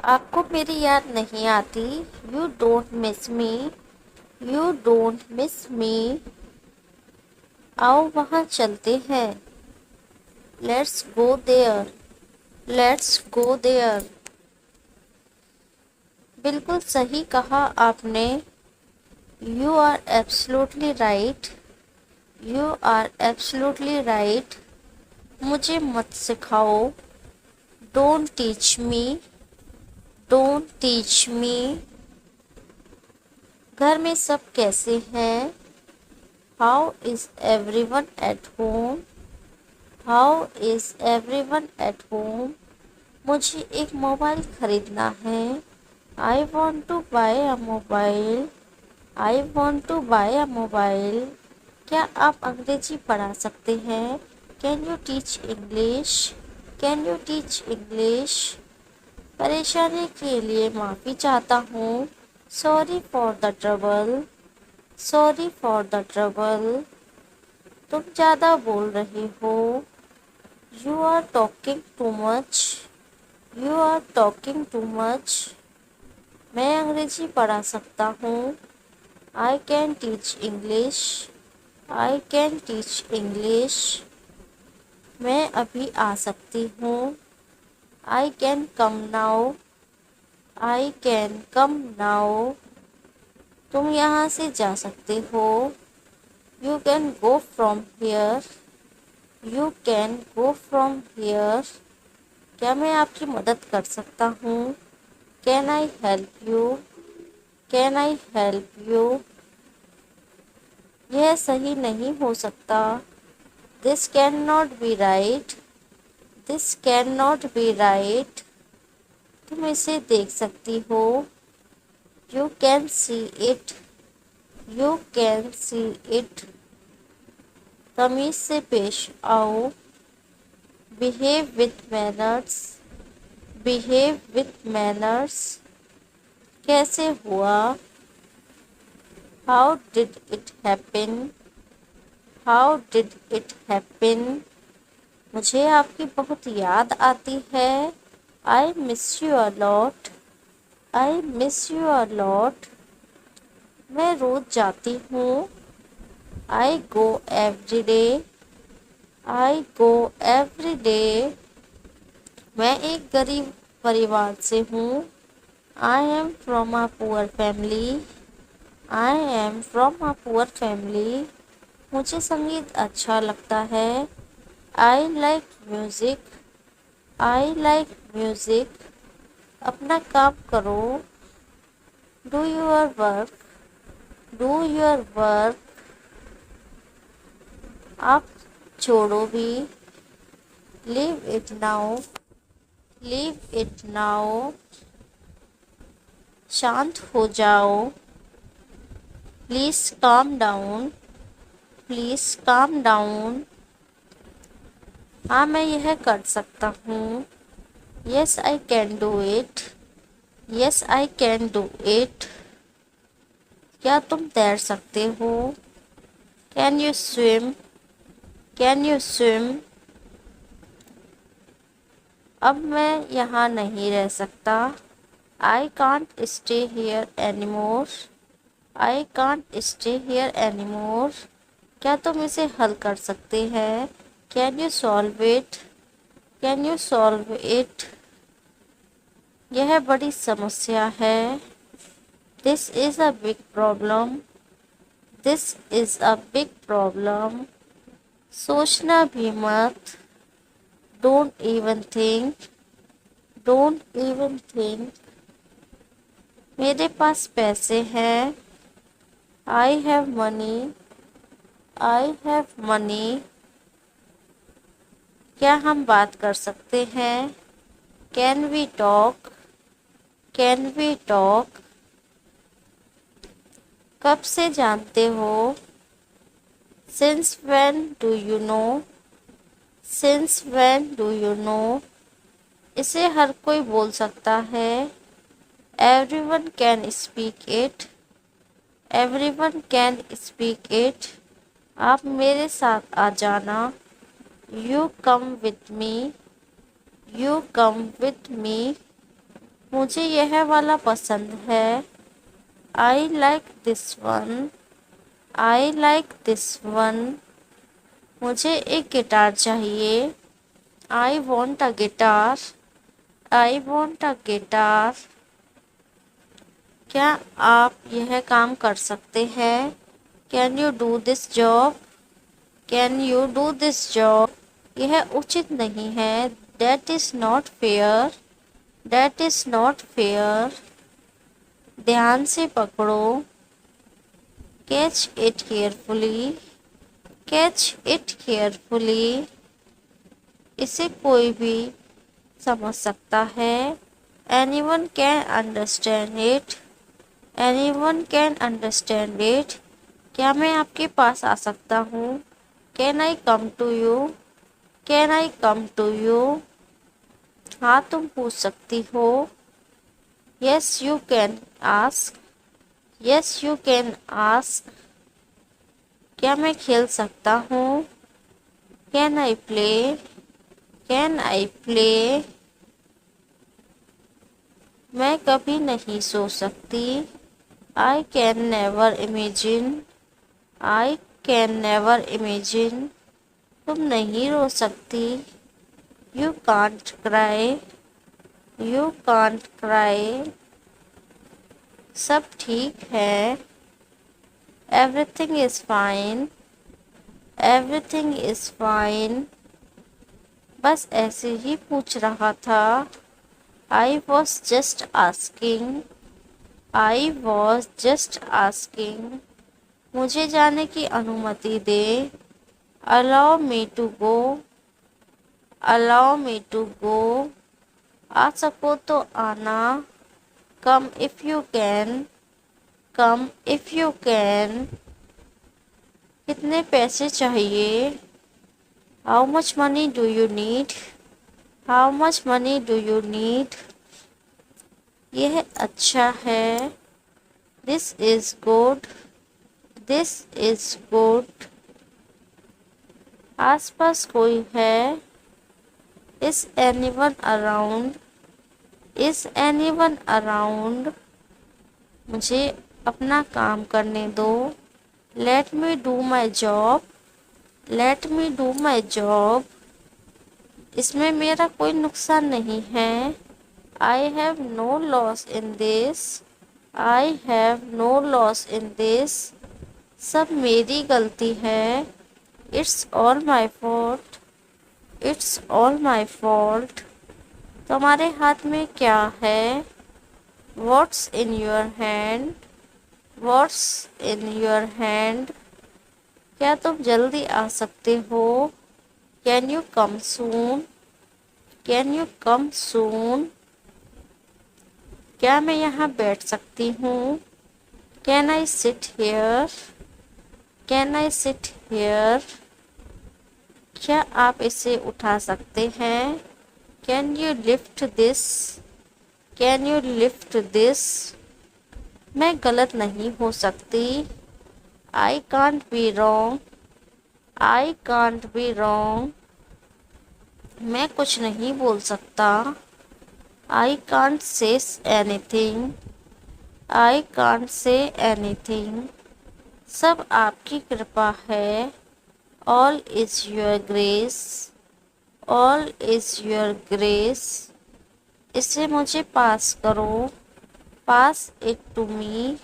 आपको मेरी याद नहीं आती? You don't miss me, you don't miss me. आओ वहाँ चलते हैं। Let's go there, let's go there. बिल्कुल सही कहा आपने। You are absolutely right, you are absolutely right. मुझे मत सिखाओ। Don't teach me, don't teach me. घर में सब कैसे हैं? How is everyone at home, how is everyone at home. मुझे एक मोबाइल खरीदना है। I want to buy a mobile, I want to buy a mobile. क्या आप अंग्रेजी पढ़ा सकते हैं? Can you teach English, can you teach English. परेशानी के लिए माफ़ी चाहता हूँ। Sorry for the trouble, sorry for the trouble. तुम ज़्यादा बोल रहे हो। You are talking too much, you are talking too much. मैं अंग्रेजी पढ़ा सकता हूँ। I can teach English, I can teach English. मैं अभी आ सकती हूँ। I can come now, I can come now. तुम यहाँ से जा सकते हो। You can go from here, you can go from here. क्या मैं आपकी मदद कर सकता हूँ? Can I help you, can I help you. यह सही नहीं हो सकता। This can not be right, this can not be right. तुम इसे देख सकती हो। You can see it, you can see it. तमीज से पेश आओ। Behave with manners, behave with manners. कैसे हुआ? How did it happen, how did it happen. मुझे आपकी बहुत याद आती है। I miss you a lot, I miss you a lot. मैं रोज जाती हूँ। आई गो एवरी डे, आई गो एवरी डे। मैं एक गरीब परिवार से हूँ। I am from a poor family, I am from a poor family. मुझे संगीत अच्छा लगता है। I like music, I like music. अपना काम करो। Do your work, do your work. आप छोड़ो भी। Leave it now, leave it now. शांत हो जाओ। Please calm down, please calm down. हाँ मैं यह कर सकता हूँ। Yes I can do it, yes I can do it. क्या तुम तैर सकते हो? Can you swim, can you swim. अब मैं यहाँ नहीं रह सकता। I can't stay here anymore, I can't stay here anymore. क्या तुम इसे हल कर सकते हैं? Can you solve it, can you solve it. यह बड़ी समस्या है। This is a big problem, this is a big problem. सोचना भी मत। Don't even think, don't even think. मेरे पास पैसे हैं। I have money, I have money. क्या हम बात कर सकते हैं? Can we talk, can we talk. कब से जानते हो? Since when do you know, since when do you know. इसे हर कोई बोल सकता है। Everyone can speak it, everyone can speak it. आप मेरे साथ आ जाना। You come with me, you come with मी। मुझे यह वाला पसंद है। I like this one. I like this one. मुझे एक गिटार चाहिए। I want a guitar. I want a guitar. क्या आप यह काम कर सकते हैं? Can you do this job? Can you do this job? यह उचित नहीं है। That is not fair. That is not fair. ध्यान से पकड़ो। Catch it carefully. Catch it carefully. इसे कोई भी समझ सकता है। Anyone can understand it. Anyone can understand it. क्या मैं आपके पास आ सकता हूँ? Can I come to you? Can I come to you? हाँ, तुम पूछ सकती हो। Yes you can ask. Yes you can ask. क्या मैं खेल सकता हूँ? Can I play? Can I play? मैं कभी नहीं सो सकती। I can never imagine. I can never imagine. तुम नहीं रो सकती। You can't cry. You can't cry. सब ठीक है। Everything is fine. Everything is fine. बस ऐसे ही पूछ रहा था। I was just asking. I was just asking. मुझे जाने की अनुमति दे। Allow me to go. Allow me to go. आ सको तो आना। Come if you can. Come if you can. कितने पैसे चाहिए? How much money do you need? How much money do you need? यह अच्छा है। This is good. This is good. आसपास कोई है? Is anyone around? Is anyone around? मुझे अपना काम करने दो। Let me do my job. Let me do my job. इसमें मेरा कोई नुकसान नहीं है। I have no loss in this. I have no loss in this. सब मेरी गलती है। It's all my fault. It's all my fault. तुम्हारे हाथ में क्या है? What's in your hand? What's in your hand? क्या तुम जल्दी आ सकते हो? Can you come soon? Can you come soon? क्या मैं यहाँ बैठ सकती हूँ? Can I sit here? Can I sit here? क्या आप इसे उठा सकते हैं? Can you lift this? Can you lift this? मैं गलत नहीं हो सकती। I can't be wrong. I can't be wrong. मैं कुछ नहीं बोल सकता। I can't say anything. I can't say anything. सब आपकी कृपा है। All is your grace. All is your grace. इसे मुझे पास करो। पास इट टू मी।